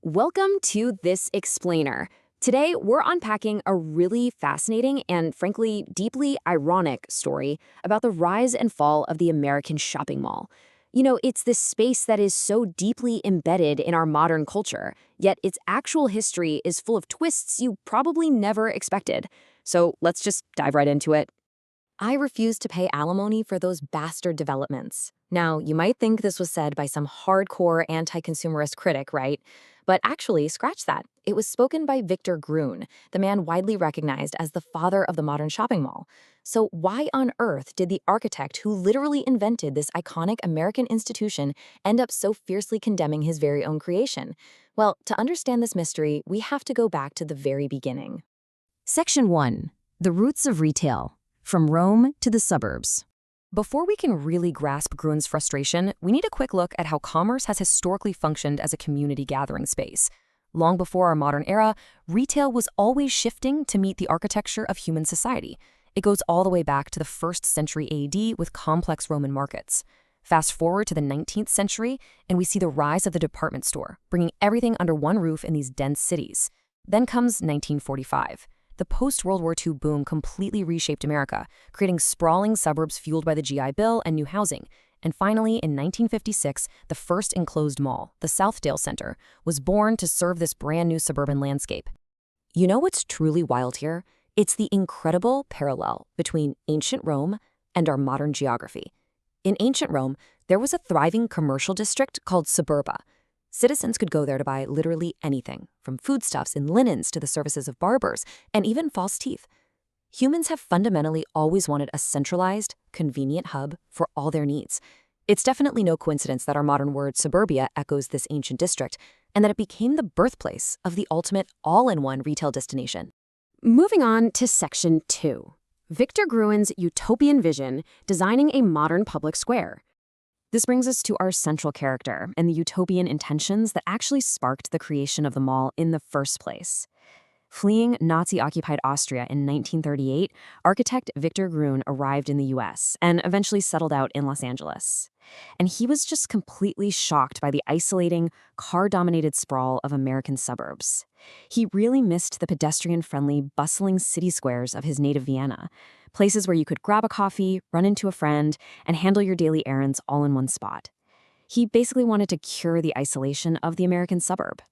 Welcome to This Explainer. Today, we're unpacking a really fascinating and, frankly, deeply ironic story about the rise and fall of the American shopping mall. It's this space that is so deeply embedded in our modern culture, yet its actual history is full of twists you probably never expected. So let's just dive right into it. I refuse to pay alimony for those bastard developments. Now, you might think this was said by some hardcore anti-consumerist critic, right? But actually, scratch that. It was spoken by Victor Gruen, the man widely recognized as the father of the modern shopping mall. So why on earth did the architect who literally invented this iconic American institution end up so fiercely condemning his very own creation? Well, to understand this mystery, we have to go back to the very beginning. Section 1. The Roots of Retail. From Rome to the suburbs. Before we can really grasp Gruen's frustration, we need a quick look at how commerce has historically functioned as a community gathering space. Long before our modern era, retail was always shifting to meet the architecture of human society. It goes all the way back to the 1st century AD with complex Roman markets. Fast forward to the 19th century, and we see the rise of the department store, bringing everything under one roof in these dense cities. Then comes 1945. The post-World War II boom completely reshaped America, creating sprawling suburbs fueled by the GI Bill and new housing. And finally, in 1956, the first enclosed mall, the Southdale Center, was born to serve this brand new suburban landscape. You know what's truly wild here? It's the incredible parallel between ancient Rome and our modern geography. In ancient Rome, there was a thriving commercial district called suburba. Citizens could go there to buy literally anything, from foodstuffs and linens to the services of barbers, and even false teeth. Humans have fundamentally always wanted a centralized, convenient hub for all their needs. It's definitely no coincidence that our modern word suburbia echoes this ancient district, and that it became the birthplace of the ultimate all-in-one retail destination. Moving on to Section 2. Victor Gruen's Utopian vision, designing a modern public square. This brings us to our central character and the utopian intentions that actually sparked the creation of the mall in the first place. Fleeing Nazi-occupied Austria in 1938, architect Victor Gruen arrived in the US and eventually settled out in Los Angeles. And he was just completely shocked by the isolating, car-dominated sprawl of American suburbs. He really missed the pedestrian-friendly, bustling city squares of his native Vienna, places where you could grab a coffee, run into a friend, and handle your daily errands all in one spot. He basically wanted to cure the isolation of the American suburb.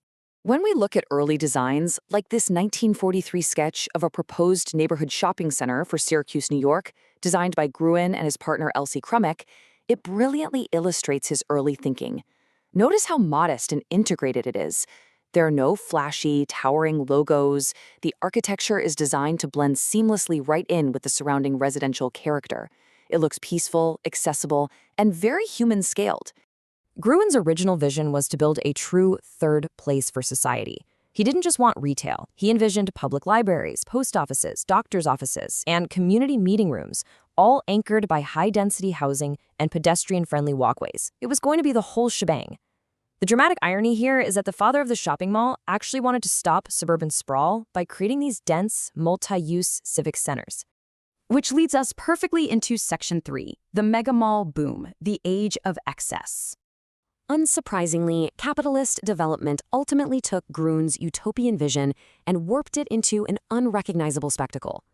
When we look at early designs, like this 1943 sketch of a proposed neighborhood shopping center for Syracuse, New York, designed by Gruen and his partner Elsie Krummeck, it brilliantly illustrates his early thinking. Notice how modest and integrated it is. There are no flashy, towering logos. The architecture is designed to blend seamlessly right in with the surrounding residential character. It looks peaceful, accessible, and very human-scaled. Gruen's original vision was to build a true third place for society. He didn't just want retail. He envisioned public libraries, post offices, doctors' offices, and community meeting rooms, all anchored by high-density housing and pedestrian-friendly walkways. It was going to be the whole shebang. The dramatic irony here is that the father of the shopping mall actually wanted to stop suburban sprawl by creating these dense, multi-use civic centers. Which leads us perfectly into Section 3, the mega mall boom, the age of excess. Unsurprisingly, capitalist development ultimately took Gruen's utopian vision and warped it into an unrecognizable spectacle.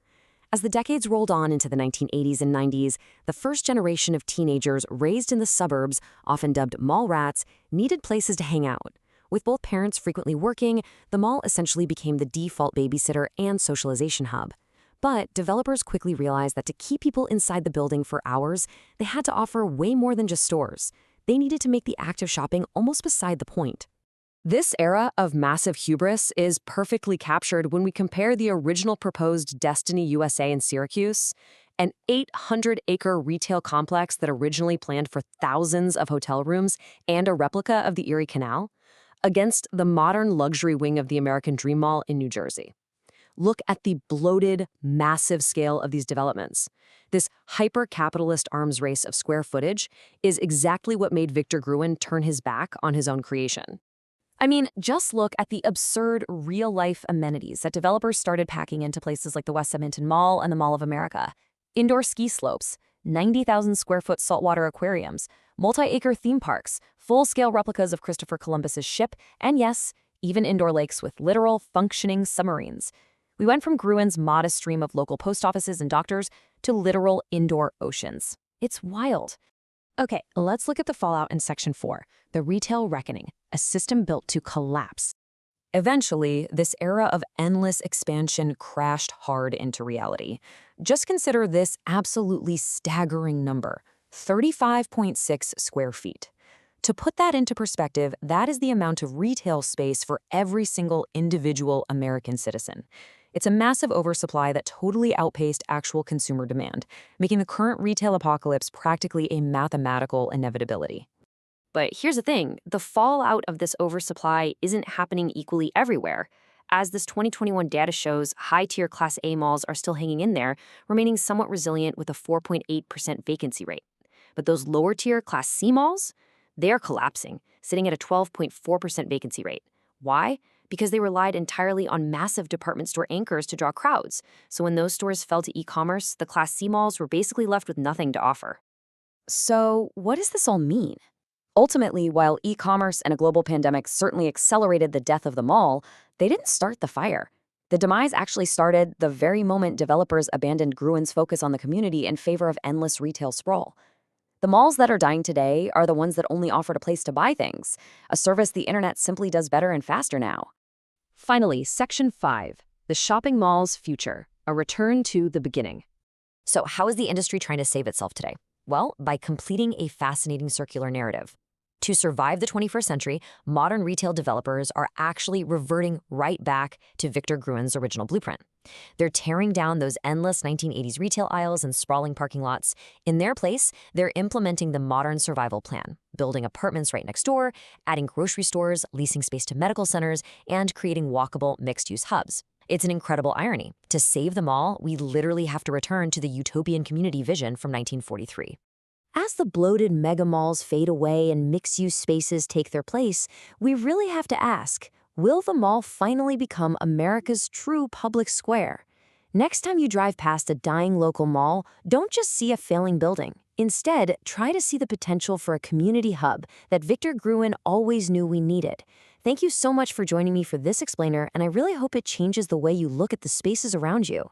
As the decades rolled on into the 1980s and 90s, the first generation of teenagers raised in the suburbs, often dubbed mall rats, needed places to hang out. With both parents frequently working, the mall essentially became the default babysitter and socialization hub. But developers quickly realized that to keep people inside the building for hours, they had to offer way more than just stores. They needed to make the act of shopping almost beside the point. This era of massive hubris is perfectly captured when we compare the original proposed Destiny USA in Syracuse, an 800-acre retail complex that originally planned for thousands of hotel rooms and a replica of the Erie Canal, against the modern luxury wing of the American Dream Mall in New Jersey. Look at the bloated, massive scale of these developments. This hyper-capitalist arms race of square footage is exactly what made Victor Gruen turn his back on his own creation. I mean, just look at the absurd real-life amenities that developers started packing into places like the West Edmonton Mall and the Mall of America. Indoor ski slopes, 90,000 square foot saltwater aquariums, multi-acre theme parks, full-scale replicas of Christopher Columbus's ship, and yes, even indoor lakes with literal, functioning submarines. We went from Gruen's modest stream of local post offices and doctors to literal indoor oceans. It's wild. Okay, let's look at the fallout in Section 4, the retail reckoning, a system built to collapse. Eventually, this era of endless expansion crashed hard into reality. Just consider this absolutely staggering number, 35.6 square feet. To put that into perspective, that is the amount of retail space for every single individual American citizen. It's a massive oversupply that totally outpaced actual consumer demand, making the current retail apocalypse practically a mathematical inevitability. But here's the thing, the fallout of this oversupply isn't happening equally everywhere. As this 2021 data shows, high-tier Class A malls are still hanging in there, remaining somewhat resilient with a 4.8% vacancy rate. But those lower-tier Class C malls, they are collapsing, sitting at a 12.4% vacancy rate. Why? Because they relied entirely on massive department store anchors to draw crowds. So when those stores fell to e-commerce, the Class C malls were basically left with nothing to offer. So what does this all mean? Ultimately, while e-commerce and a global pandemic certainly accelerated the death of the mall, they didn't start the fire. The demise actually started the very moment developers abandoned Gruen's focus on the community in favor of endless retail sprawl. The malls that are dying today are the ones that only offered a place to buy things, a service the internet simply does better and faster now. Finally, Section 5, the shopping mall's future, a return to the beginning. So how is the industry trying to save itself today? Well, by completing a fascinating circular narrative. To survive the 21st century, modern retail developers are actually reverting right back to Victor Gruen's original blueprint. They're tearing down those endless 1980s retail aisles and sprawling parking lots. In their place, they're implementing the modern survival plan, building apartments right next door, adding grocery stores, leasing space to medical centers, and creating walkable mixed-use hubs. It's an incredible irony. To save them all, we literally have to return to the Utopian community vision from 1943. As the bloated megamalls fade away and mixed-use spaces take their place, we really have to ask, will the mall finally become America's true public square? Next time you drive past a dying local mall, don't just see a failing building. Instead, try to see the potential for a community hub that Victor Gruen always knew we needed. Thank you so much for joining me for this explainer, and I really hope it changes the way you look at the spaces around you.